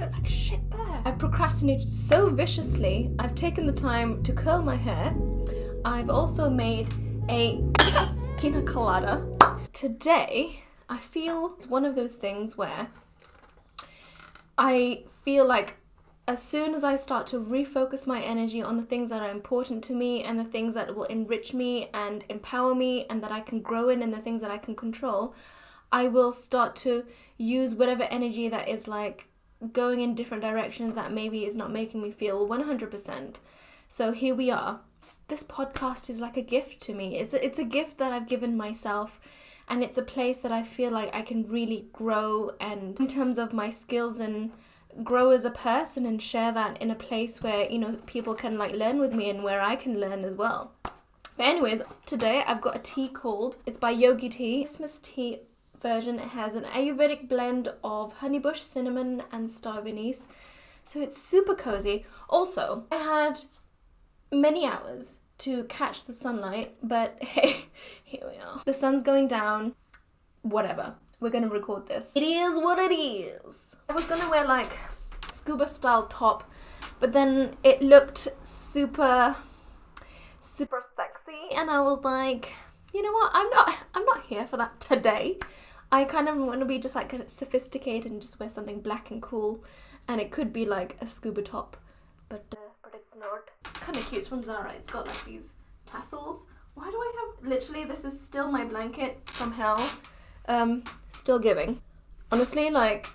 look like shit there. I've procrastinated so viciously. I've taken the time to curl my hair. I've also made a pina colada. Today, I feel it's one of those things where I feel like as soon as I start to refocus my energy on the things that are important to me and the things that will enrich me and empower me and that I can grow in and the things that I can control, I will start to use whatever energy that is like going in different directions that maybe is not making me feel 100%. So here we are. This podcast is like a gift to me. It's a gift that I've given myself, and it's a place that I feel like I can really grow and in terms of my skills and grow as a person and share that in a place where, you know, people can like learn with me and where I can learn as well. But anyways, today I've got a tea called, it's by Yogi Tea, Christmas tea version. It has an Ayurvedic blend of honeybush, cinnamon and star anise. So it's super cozy. Also, I had many hours to catch the sunlight, but hey, here we are. The sun's going down, whatever. We're gonna record this. It is what it is. I was gonna wear like scuba style top, but then it looked super sexy, and I was like, you know what? I'm not here for that today. I kind of want to be just like sophisticated and just wear something black and cool, and it could be like a scuba top, but it's not. Kind of cute. It's from Zara. It's got like these tassels. Why do I have, literally this is still my blanket from hell. Still giving. Honestly, like,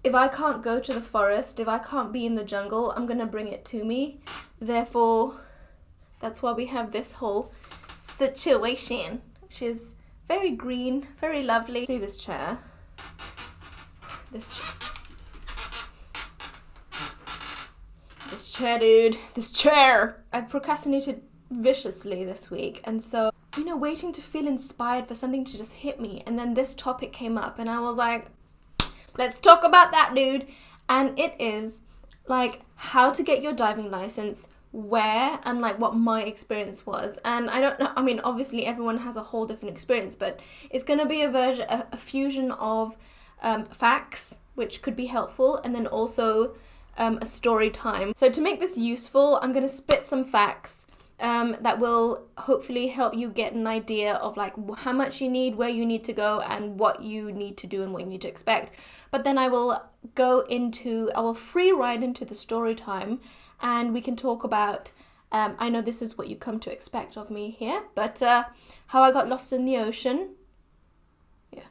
if I can't go to the forest, if I can't be in the jungle, I'm gonna bring it to me. Therefore, that's why we have this whole situation, which is very green, very lovely. See this chair? This chair, dude. This chair! I've procrastinated viciously this week, and so, you know, waiting to feel inspired for something to just hit me, and then this topic came up and I was like, let's talk about that, dude. And it is like how to get your diving license, where, and like what my experience was. And I don't know, I mean, obviously everyone has a whole different experience, but it's gonna be a fusion of facts, which could be helpful, and then also a story time. So to make this useful, I'm gonna spit some facts that will hopefully help you get an idea of like how much you need, where you need to go, and what you need to do and what you need to expect. But then I will free ride into the story time, and we can talk about, I know this is what you come to expect of me here, but how I got lost in the ocean. Yeah.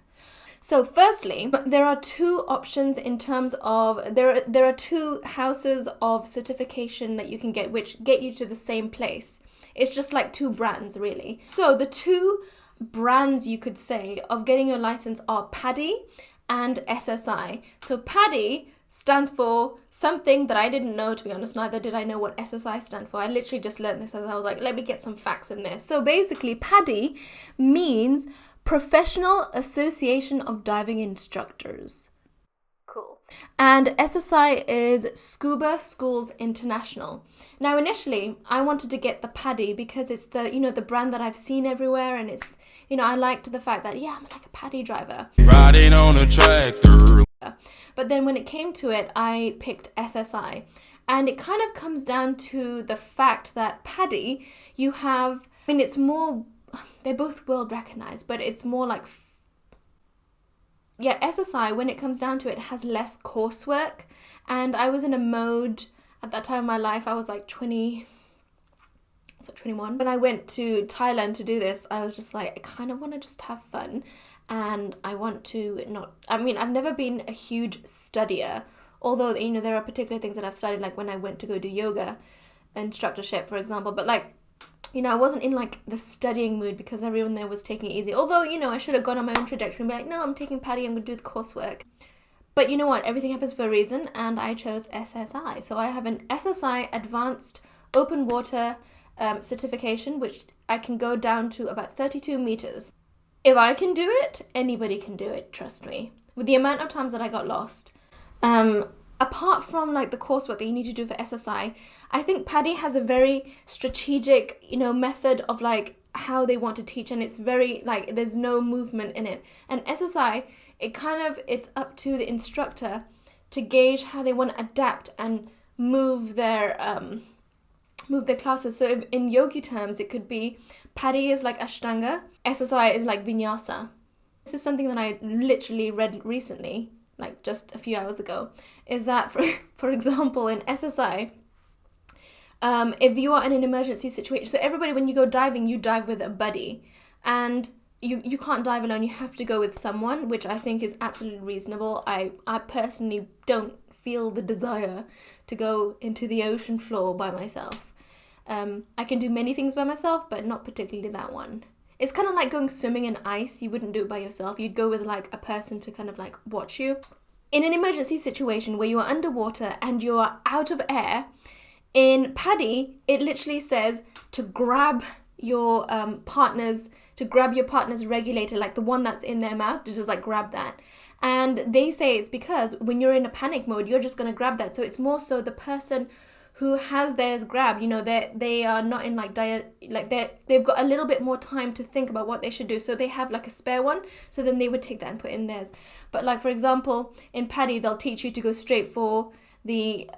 So firstly, there are two options in terms of, there are two houses of certification that you can get, which get you to the same place. It's just like two brands, really. So the two brands, you could say, of getting your license are PADI and SSI. So PADI stands for something that I didn't know, to be honest. Neither did I know what SSI stand for. I literally just learned this as I was like, let me get some facts in there. So basically, PADI means Professional Association of Diving Instructors. Cool. And SSI is Scuba Schools International. Now, initially, I wanted to get the PADI because it's the, you know, the brand that I've seen everywhere, and it's, you know, I liked the fact that, yeah, I'm like a PADI driver. Riding on a tractor. But then when it came to it, I picked SSI. And it kind of comes down to the fact that PADI, you have, I mean, it's more, they're both world recognized, but it's more like, yeah, SSI, when it comes down to it, has less coursework. And I was in a mode, at that time of my life, I was like 21. When I went to Thailand to do this, I was just like, I kind of want to just have fun. And I want to not, I mean, I've never been a huge studier, although, you know, there are particular things that I've studied, like when I went to go do yoga instructorship, for example, but like, you know, I wasn't in like the studying mood because everyone there was taking it easy. Although, you know, I should have gone on my own trajectory and be like, no, I'm taking PADI, I'm going to do the coursework. But you know what? Everything happens for a reason, and I chose SSI. So I have an SSI Advanced Open Water certification, which I can go down to about 32 meters. If I can do it, anybody can do it, trust me. With the amount of times that I got lost, apart from like the coursework that you need to do for SSI, I think PADI has a very strategic, you know, method of like how they want to teach, and it's very like there's no movement in it. And SSI, it's up to the instructor to gauge how they want to adapt and move their classes. So if, in yogi terms, it could be PADI is like Ashtanga, SSI is like Vinyasa. This is something that I literally read recently, like just a few hours ago, is that for example, in SSI, if you are in an emergency situation, so everybody, when you go diving, you dive with a buddy, and you can't dive alone, you have to go with someone, which I think is absolutely reasonable. I personally don't feel the desire to go into the ocean floor by myself. I can do many things by myself, but not particularly that one. It's kind of like going swimming in ice. You wouldn't do it by yourself. You'd go with like a person to kind of like watch you. In an emergency situation where you are underwater and you are out of air, in PADI, it literally says to grab your partner's regulator, like the one that's in their mouth, to just like grab that. And they say it's because when you're in a panic mode, you're just going to grab that. So it's more so the person who has theirs grabbed, you know, they are not in like they've got a little bit more time to think about what they should do. So they have like a spare one. So then they would take that and put in theirs. But like, for example, in PADI, they'll teach you to go straight for the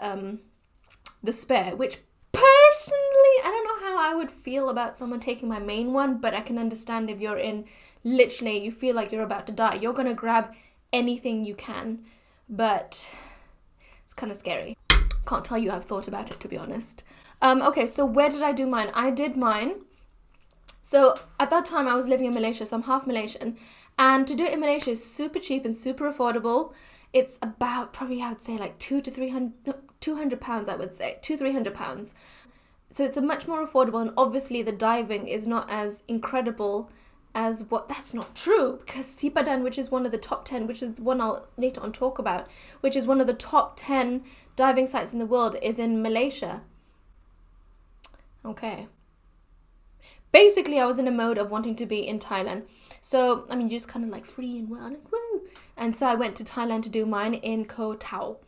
spare, which personally, I don't know how I would feel about someone taking my main one, but I can understand if you're in, literally, you feel like you're about to die. You're going to grab anything you can, but it's kind of scary. Can't tell you I've thought about it, to be honest. Okay, so where did I do mine? I did mine. So at that time, I was living in Malaysia, so I'm half Malaysian. And to do it in Malaysia is super cheap and super affordable. It's about, probably I would say like 200 pounds, I would say, 200-300 pounds. So it's a much more affordable, and obviously the diving is not as incredible as what, that's not true, because Sipadan, which is one of the top 10, which is the one I'll later on talk about, which is one of the top 10 diving sites in the world, is in Malaysia. Okay. Basically, I was in a mode of wanting to be in Thailand. So, I mean, just kind of like free and well, like, woo. And so I went to Thailand to do mine in Koh Tao.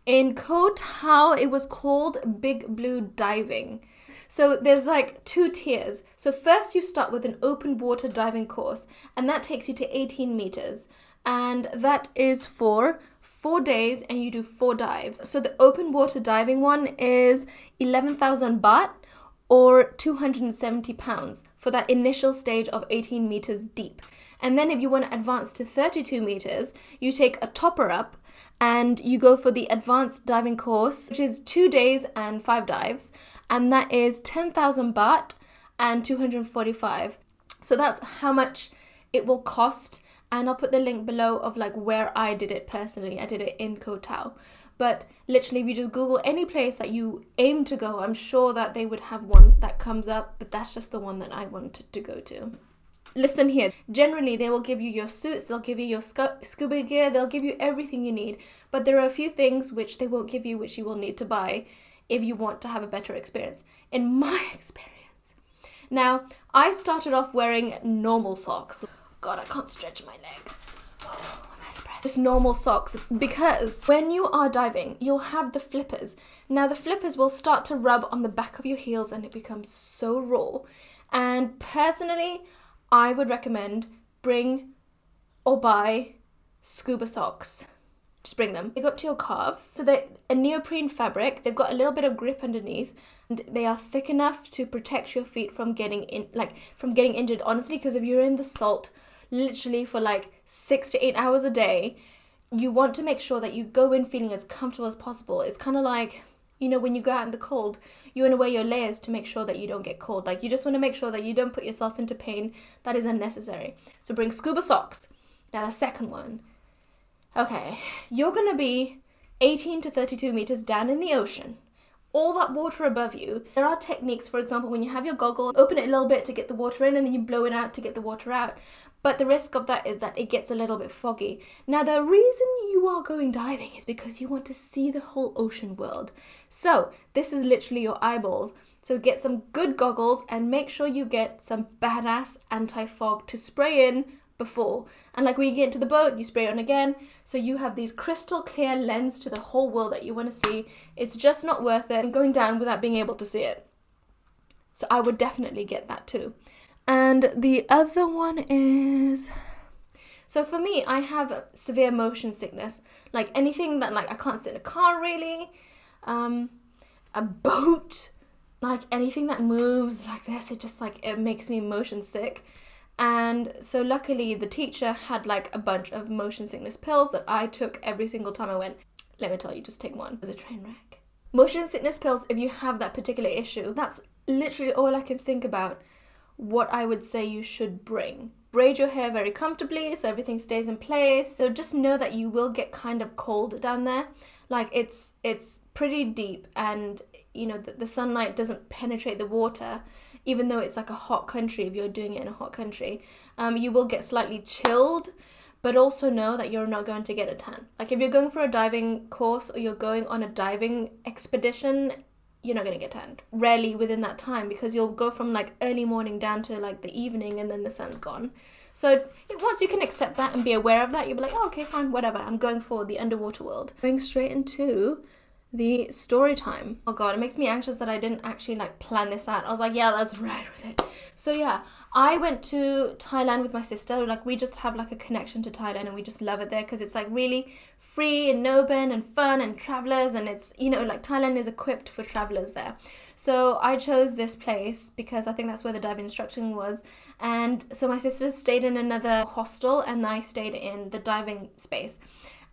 In Koh Tao, it was called Big Blue Diving. So there's like 2 tiers. So first you start with an open water diving course, and that takes you to 18 meters. And that is for 4 days, and you do 4 dives. So the open water diving one is 11,000 baht, or 270 pounds for that initial stage of 18 meters deep. And then if you want to advance to 32 meters, you take a topper up and you go for the advanced diving course, which is 2 days and 5 dives. And that is 10,000 baht and 245. So that's how much it will cost. And I'll put the link below of like where I did it personally. I did it in Koh Tao. But literally, if you just Google any place that you aim to go, I'm sure that they would have one that comes up, but that's just the one that I wanted to go to. Listen here, generally they will give you your suits, they'll give you your scuba gear, they'll give you everything you need, but there are a few things which they won't give you, which you will need to buy if you want to have a better experience. In my experience. Now, I started off wearing normal socks. God, I can't stretch my leg. Oh, I'm out of breath. Just normal socks, because when you are diving, you'll have the flippers. Now, the flippers will start to rub on the back of your heels and it becomes so raw. And personally, I would recommend bring or buy scuba socks. Just bring them. They go up to your calves. So they're a neoprene fabric. They've got a little bit of grip underneath, and they are thick enough to protect your feet from getting injured. Honestly, because if you're in the salt, literally for like 6 to 8 hours a day, you want to make sure that you go in feeling as comfortable as possible. It's kind of like, you know, when you go out in the cold, you want to wear your layers to make sure that you don't get cold. Like, you just want to make sure that you don't put yourself into pain that is unnecessary. So bring scuba socks. Now the second one. Okay, you're going to be 18 to 32 meters down in the ocean. All that water above you. There are techniques, for example, when you have your goggle, open it a little bit to get the water in, and then you blow it out to get the water out. But the risk of that is that it gets a little bit foggy. Now, the reason you are going diving is because you want to see the whole ocean world. So this is literally your eyeballs. So get some good goggles and make sure you get some badass anti-fog to spray in before. And like when you get into the boat, you spray it on again. So you have these crystal clear lens to the whole world that you want to see. It's just not worth it going down without being able to see it. So I would definitely get that too. And the other one is So for me, I have severe motion sickness. Like anything that like I can't sit in a car really, a boat, like anything that moves like this, it just like, it makes me motion sick. And so luckily the teacher had like a bunch of motion sickness pills that I took every single time I went. Let me tell you, just take one. It was a train wreck. Motion sickness pills, if you have that particular issue, that's literally all I can think about what I would say you should bring. Braid your hair very comfortably so everything stays in place. So just know that you will get kind of cold down there. Like it's pretty deep, and you know the sunlight doesn't penetrate the water, even though it's like a hot country. If you're doing it in a hot country, you will get slightly chilled, but also know that you're not going to get a tan. Like if you're going for a diving course or you're going on a diving expedition, you're not going to get tanned. Rarely within that time, because you'll go from like early morning down to like the evening and then the sun's gone. So once you can accept that and be aware of that, you'll be like, oh, okay, fine, whatever. I'm going for the underwater world. Going straight into the story time. Oh God, it makes me anxious that I didn't actually like plan this out. I was like, yeah, let's ride with it. So yeah, I went to Thailand with my sister. Like we just have like a connection to Thailand and we just love it there because it's like really free and open and fun and travelers, and it's, you know, like Thailand is equipped for travelers there. So I chose this place because I think that's where the diving instruction was. And so my sister stayed in another hostel and I stayed in the diving space.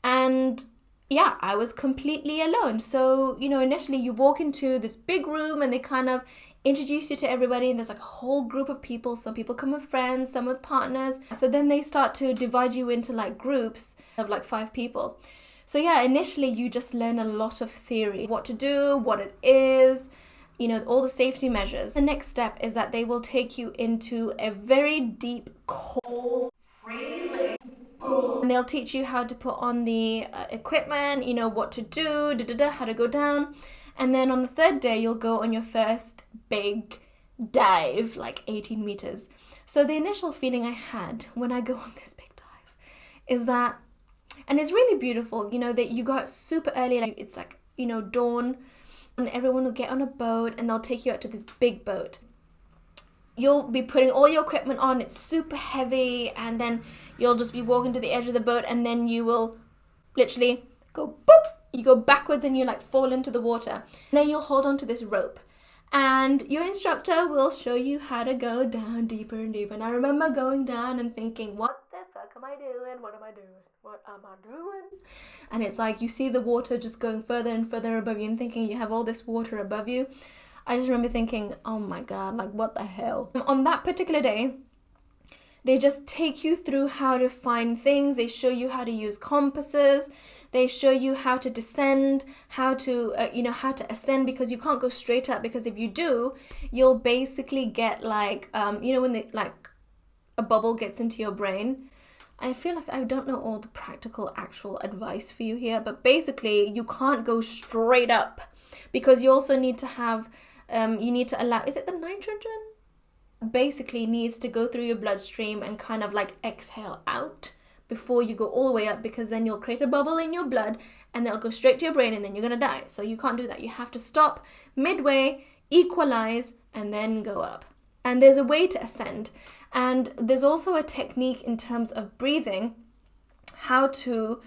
And yeah, I was completely alone. So, you know, initially you walk into this big room and they kind of introduce you to everybody, and there's like a whole group of people. Some people come with friends, some with partners. So then they start to divide you into like groups of like 5 people. So yeah, initially you just learn a lot of theory, what to do, what it is, you know, all the safety measures. The next step is that they will take you into a very deep, cold, freezing pool. And they'll teach you how to put on the equipment, you know, what to do, how to go down. And then on the 3rd day, you'll go on your first big dive, like 18 meters. So the initial feeling I had when I go on this big dive is that, and it's really beautiful, you know, that you got super early, like it's like, you know, dawn, and everyone will get on a boat and they'll take you out to this big boat. You'll be putting all your equipment on, it's super heavy, and then you'll just be walking to the edge of the boat, and then you will literally go boop. You go backwards and you like fall into the water. And then you'll hold on to this rope. And your instructor will show you how to go down deeper and deeper. And I remember going down and thinking, what the fuck am I doing? What am I doing? What am I doing? And it's like you see the water just going further and further above you and thinking you have all this water above you. I just remember thinking, oh my God, like what the hell? On that particular day, they just take you through how to find things. They show you how to use compasses. They show you how to descend, how to, how to ascend, because you can't go straight up, because if you do, you'll basically get like, when like a bubble gets into your brain. I feel like I don't know all the practical actual advice for you here, but basically you can't go straight up because you also need to have, you need to allow, is it the nitrogen? Basically needs to go through your bloodstream and kind of like exhale out before you go all the way up, because then you'll create a bubble in your blood and they'll go straight to your brain and then you're gonna die. So you can't do that. You have to stop midway, equalize, and then go up. And there's a way to ascend. And there's also a technique in terms of breathing, how to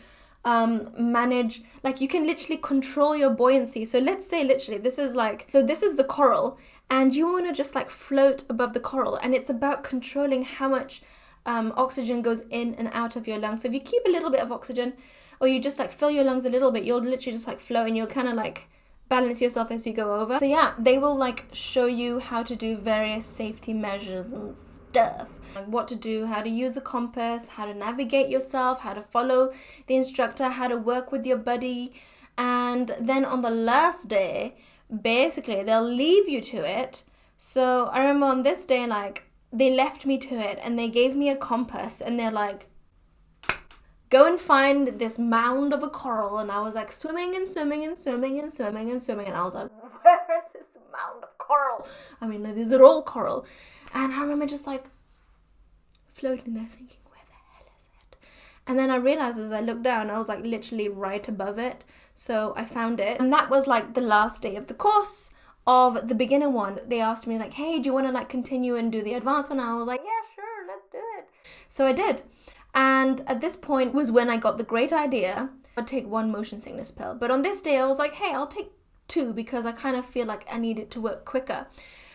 manage, like you can literally control your buoyancy. So let's say literally this is the coral, and you want to just like float above the coral, and it's about controlling how much oxygen goes in and out of your lungs. So if you keep a little bit of oxygen, or you just like fill your lungs a little bit, you'll literally just like float and you'll kind of like balance yourself as you go over. So yeah, they will like show you how to do various safety measures and stuff, like what to do, how to use the compass, how to navigate yourself, how to follow the instructor, how to work with your buddy. And then on the last day, basically they'll leave you to it. So I remember on this day, like they left me to it and they gave me a compass and they're like, go and find this mound of a coral. And I was like swimming and swimming and swimming and swimming and swimming, and I was like, where is this mound of coral? I mean, like, these are all coral. And I remember just like floating there thinking, where the hell is it? And then I realized as I looked down, I was like literally right above it. So I found it. And that was like the last day of the course of the beginner one. They asked me like, hey, do you want to like continue and do the advanced one? And I was like, yeah, sure, let's do it. So I did. And at this point was when I got the great idea I'd take one motion sickness pill. But on this day I was like, hey, I'll take 2 because I kind of feel like I need it to work quicker.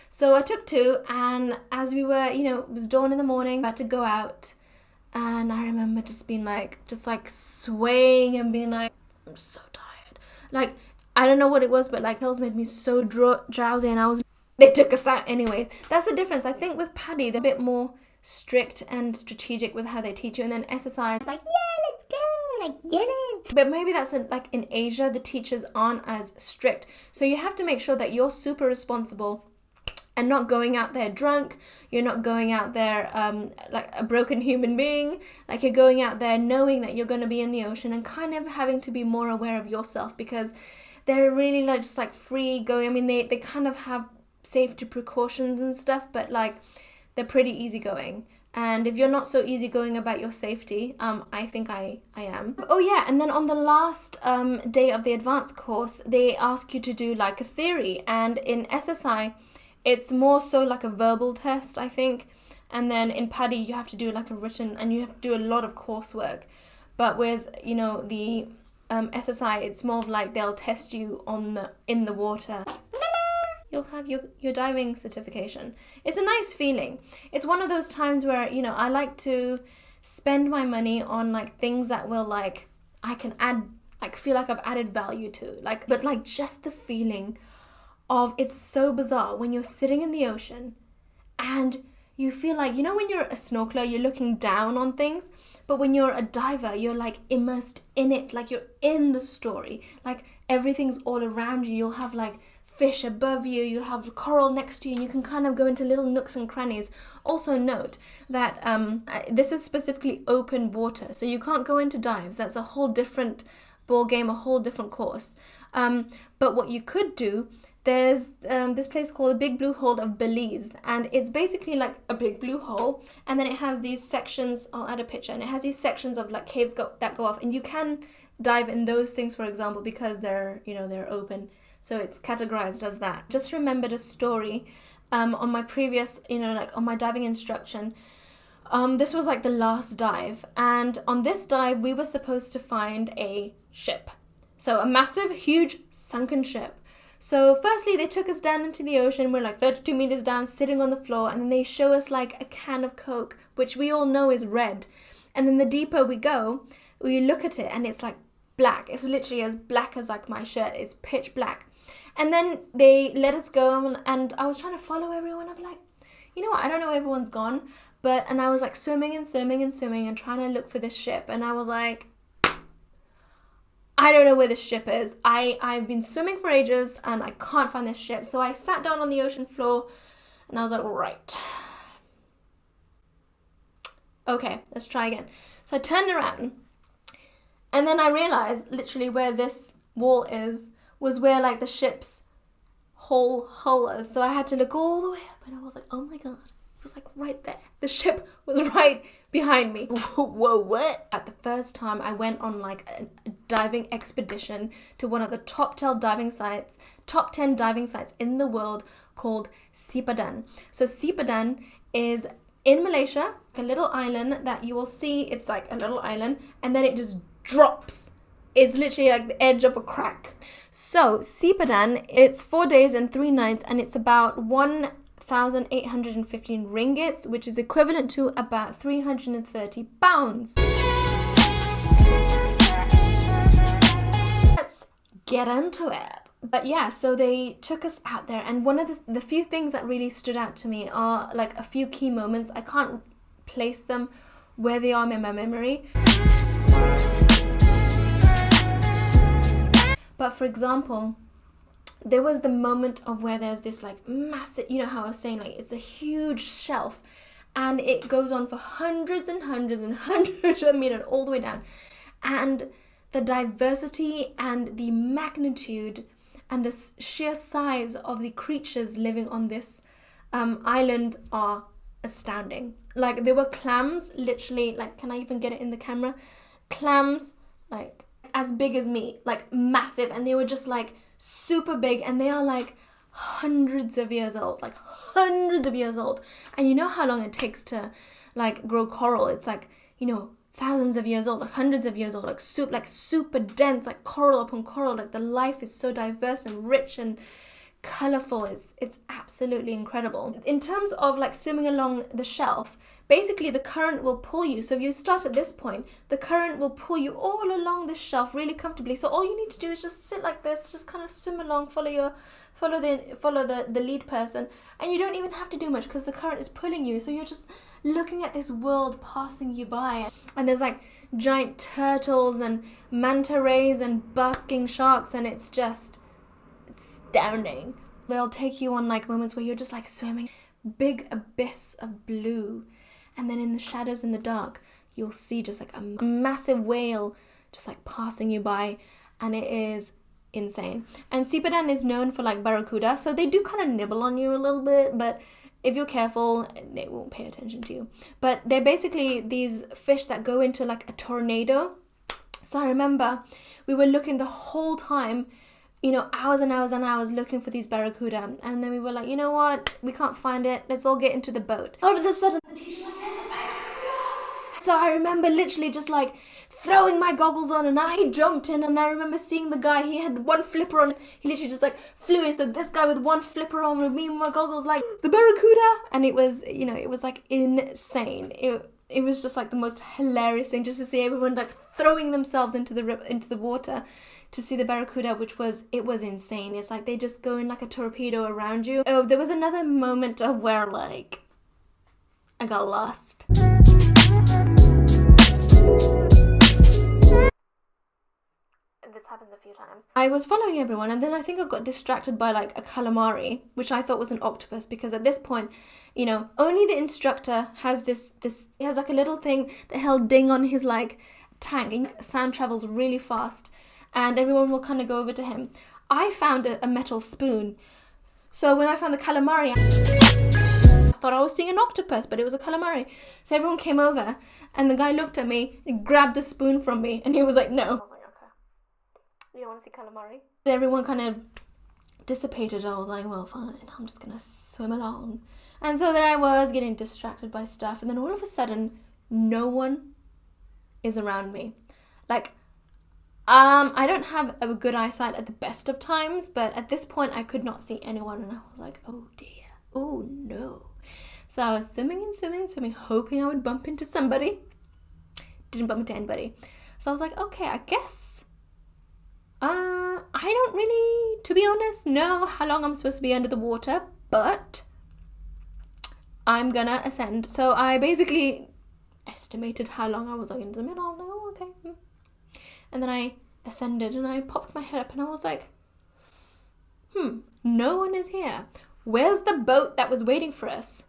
So I took 2, and as we were, it was dawn in the morning, about to go out, and I remember just being like, swaying and being like, I'm so tired. Like, I don't know what it was, but like pills made me so drowsy, and they took us out anyway. That's the difference. I think with PADI, they're a bit more strict and strategic with how they teach you, and then SSI, it's like, yeah, let's go, like, get in. But maybe that's like in Asia, the teachers aren't as strict. So you have to make sure that you're super responsible and not going out there drunk. You're not going out there like a broken human being. Like, you're going out there knowing that you're going to be in the ocean and kind of having to be more aware of yourself, because they're really like just like free going. I mean, they kind of have safety precautions and stuff, but like they're pretty easygoing. And if you're not so easygoing about your safety, I think I am. Oh yeah, and then on the last day of the advanced course, they ask you to do like a theory, and in SSI, it's more so like a verbal test, I think. And then in PADI, you have to do like a written, and you have to do a lot of coursework. But with, the SSI, it's more of like they'll test you in the water. You'll have your diving certification. It's a nice feeling. It's one of those times where, I like to spend my money on like things that will like, I can add, like feel like I've added value to. But just the feeling of, it's so bizarre when you're sitting in the ocean and you feel like, when you're a snorkeler, you're looking down on things, but when you're a diver, you're like immersed in it, like you're in the story, like everything's all around you. You'll have like fish above you, you have coral next to you, and you can kind of go into little nooks and crannies. Also note that this is specifically open water, so you can't go into dives. That's a whole different ball game, a whole different course. But what you could do, there's this place called the Big Blue Hole of Belize, and it's basically like a big blue hole, and then it has these sections. I'll add a picture, and it has these sections of like caves that go off, and you can dive in those things, for example, because they're they're open, so it's categorized as that. Just remembered a story on my previous, like on my diving instruction. This was like the last dive, and on this dive we were supposed to find a ship, so a massive, huge sunken ship. So firstly, they took us down into the ocean. We're like 32 meters down, sitting on the floor, and then they show us like a can of Coke, which we all know is red. And then the deeper we go, we look at it and it's like black. It's literally as black as like my shirt. It's pitch black. And then they let us go, and I was trying to follow everyone. I'm like, you know what? I don't know, everyone's gone. And I was like swimming and trying to look for this ship. And I was like, I don't know where this ship is. I've been swimming for ages and I can't find this ship. So I sat down on the ocean floor and I was like, right. Okay, let's try again. So I turned around and then I realized literally where this wall was where like the ship's whole hull is. So I had to look all the way up and I was like, oh my God. It was like right there. The ship was right behind me. Whoa, what? At the first time I went on like a diving expedition to one of the top 10 diving sites in the world called Sipadan. So Sipadan is in Malaysia, a little island that you will see. It's like a little island and then it just drops. It's literally like the edge of a crack. So Sipadan, it's 4 days and 3 nights, and it's about 1,815 ringgits, which is equivalent to about 330 pounds. Let's get into it. But yeah, so they took us out there, and one of the few things that really stood out to me are like a few key moments. I can't place them where they are in my memory. But for example, there was the moment of where there's this like massive, how I was saying, like it's a huge shelf and it goes on for hundreds and hundreds and hundreds of meters all the way down. And the diversity and the magnitude and the sheer size of the creatures living on this island are astounding. Like there were clams, literally, like, can I even get it in the camera? Clams, like as big as me, like massive, and they were just like super big, and they are like hundreds of years old. And you know how long it takes to like grow coral? It's like, thousands of years old, like hundreds of years old, like super dense, like coral upon coral. Like the life is so diverse and rich and colorful. It's absolutely incredible. In terms of like swimming along the shelf, basically the current will pull you. So if you start at this point, the current will pull you all along the shelf really comfortably. So all you need to do is just sit like this, just kind of swim along, follow the lead person, and you don't even have to do much because the current is pulling you. So you're just looking at this world passing you by, and there's like giant turtles and manta rays and basking sharks, and it's just astounding. They'll take you on like moments where you're just like swimming big abyss of blue, and then in the shadows in the dark you'll see just like a massive whale just like passing you by, and it is insane. And Sipadan is known for like barracuda, so they do kind of nibble on you a little bit, but if you're careful, they won't pay attention to you. But they're basically these fish that go into like a tornado. So I remember we were looking the whole time, you know, hours and hours and hours looking for these barracuda. And then we were like, you know what? We can't find it. Let's all get into the boat. All of a sudden, the teacher's like, there's a barracuda. So I remember literally just like throwing my goggles on, and I jumped in, and I remember seeing the guy, he had one flipper on. He literally just like flew in. So this guy with one flipper on with me and my goggles, like, the barracuda. And it was, you know, it was like insane. It was just like the most hilarious thing just to see everyone like throwing themselves into the water to see the barracuda, it was insane. It's like they just go in like a torpedo around you. Oh, there was another moment of where like I got lost. This happens a few times. I was following everyone, and then I think I got distracted by like a calamari, which I thought was an octopus, because at this point, you know, only the instructor has he has like a little thing that he'll ding on his like tank, and sound travels really fast, and everyone will kind of go over to him. I found a metal spoon, so when I found the calamari, I thought I was seeing an octopus, but it was a calamari. So everyone came over, and the guy looked at me and grabbed the spoon from me, and he was like, no. You don't want to see calamari? Everyone kind of dissipated. I was like, well, fine, I'm just gonna swim along. And so there I was getting distracted by stuff, and then all of a sudden no one is around me. Like, I don't have a good eyesight at the best of times, but at this point I could not see anyone, and I was like, oh dear, oh no. So I was swimming, hoping I would bump into somebody. Didn't bump into anybody. So I was like, okay, I guess I don't really, to be honest, know how long I'm supposed to be under the water, but I'm gonna ascend. So I basically estimated how long I was going into the middle. Oh, okay. And then I ascended, and I popped my head up, and I was like, no one is here. Where's the boat that was waiting for us?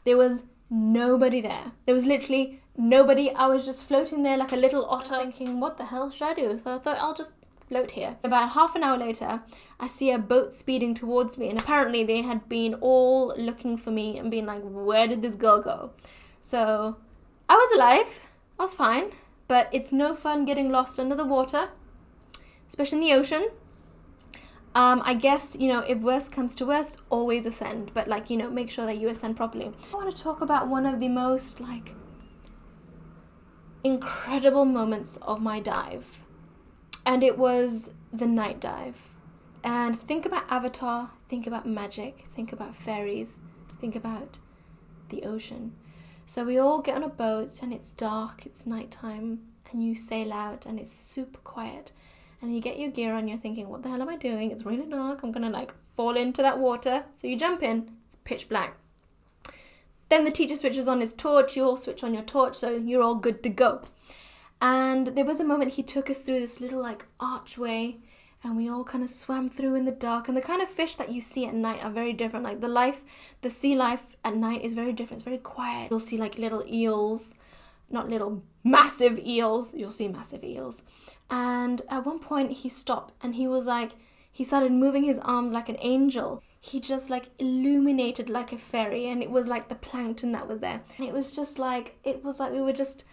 There was nobody there. There was literally nobody. I was just floating there like a little otter, thinking, what the hell should I do? So I thought, I'll just float here. About half an hour later, I see a boat speeding towards me, and apparently they had been all looking for me and being like, where did this girl go? So I was alive. I was fine. But it's no fun getting lost under the water, especially in the ocean. I guess, you know, if worst comes to worst, always ascend. But, like, you know, make sure that you ascend properly. I want to talk about one of the most, like, incredible moments of my dive. And it was the night dive. And think about Avatar, think about magic, think about fairies, think about the ocean. So we all get on a boat, and it's dark, it's nighttime, and you sail out, and it's super quiet. And you get your gear on, you're thinking, what the hell am I doing? It's really dark, I'm gonna like fall into that water. So you jump in, it's pitch black. Then the teacher switches on his torch, you all switch on your torch, so you're all good to go. And there was a moment he took us through this little like archway, and we all kind of swam through in the dark. And the kind of fish that you see at night are very different. Like the sea life at night is very different. It's very quiet. You'll see like little eels, not little, massive eels. You'll see massive eels. And at one point he stopped, and he was like, he started moving his arms like an angel. He just like illuminated like a fairy, and it was like the plankton that was there. And it was like we were just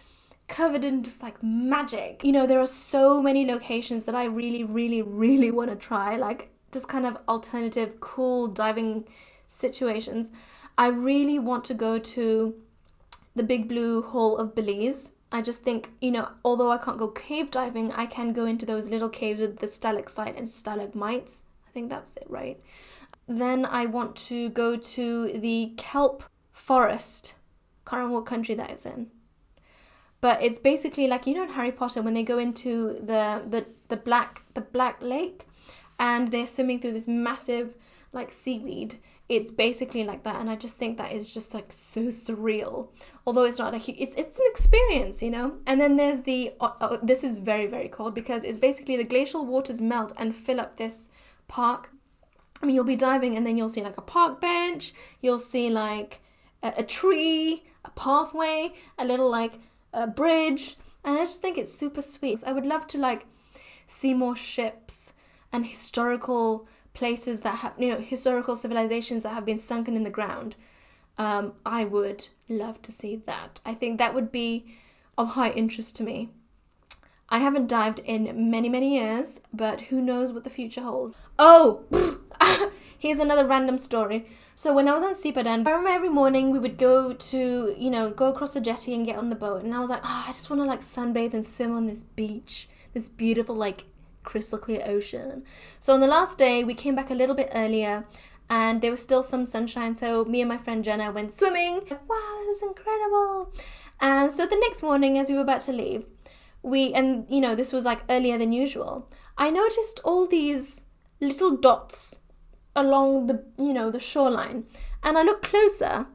covered in just like magic. You know, there are so many locations that I really, really, really want to try, like just kind of alternative, cool diving situations. I really want to go to the Big Blue Hole of Belize. I just think, you know, although I can't go cave diving, I can go into those little caves with the stalactite and stalagmites. I think that's it, right? Then I want to go to the kelp forest. Can't remember what country that is in. But it's basically like, you know, in Harry Potter when they go into the black lake and they're swimming through this massive like seaweed. It's basically like that, and I just think that is just like so surreal. Although it's not it's an experience, you know. And then there's the this is very, very cold because it's basically the glacial waters melt and fill up this park. I mean, you'll be diving and then you'll see like a park bench, you'll see like a tree, a pathway, a little like a bridge, and I just think it's super sweet. I would love to like see more ships and historical places that have, you know, historical civilizations that have been sunken in the ground. I would love to see that. I think that would be of high interest to me. I haven't dived in many, many years, but who knows what the future holds. Oh, here's another random story. So when I was on Sipadan, I remember every morning we would go to, you know, go across the jetty and get on the boat. And I was like, oh, I just want to like sunbathe and swim on this beach, this beautiful like crystal clear ocean. So on the last day we came back a little bit earlier and there was still some sunshine, so me and my friend Jenna went swimming. Wow, this is incredible. And so the next morning as we were about to leave, and you know, this was like earlier than usual, I noticed all these little dots along the, you know, the shoreline, and I looked closer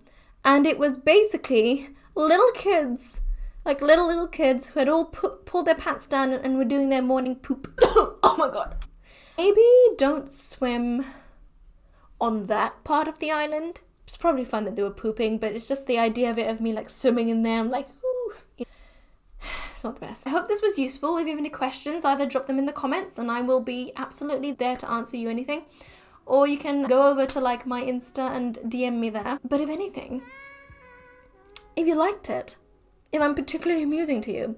and it was basically little kids, like little kids who had all pulled their pants down and were doing their morning poop. Oh my god. Maybe don't swim on that part of the island. It's probably fun that they were pooping, but it's just the idea of it, of me like swimming in there. I'm like, ooh. It's not the best. I hope this was useful. If you have any questions, either drop them in the comments and I will be absolutely there to answer you anything. Or you can go over to like my Insta and DM me there. But if anything, if you liked it, if I'm particularly amusing to you,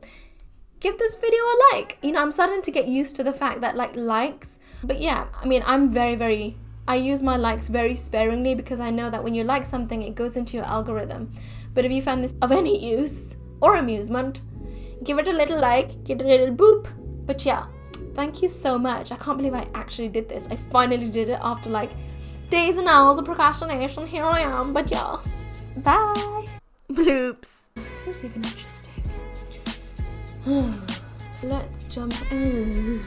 give this video a like. You know, I'm starting to get used to the fact that like likes, but yeah, I mean, I use my likes very sparingly because I know that when you like something, it goes into your algorithm. But if you find this of any use or amusement, give it a little like, give it a little boop. But yeah, thank you so much. I can't believe I actually did this. I finally did it after like days and hours of procrastination. Here I am, but yeah, bye. Bloops. This is even interesting. Let's jump in.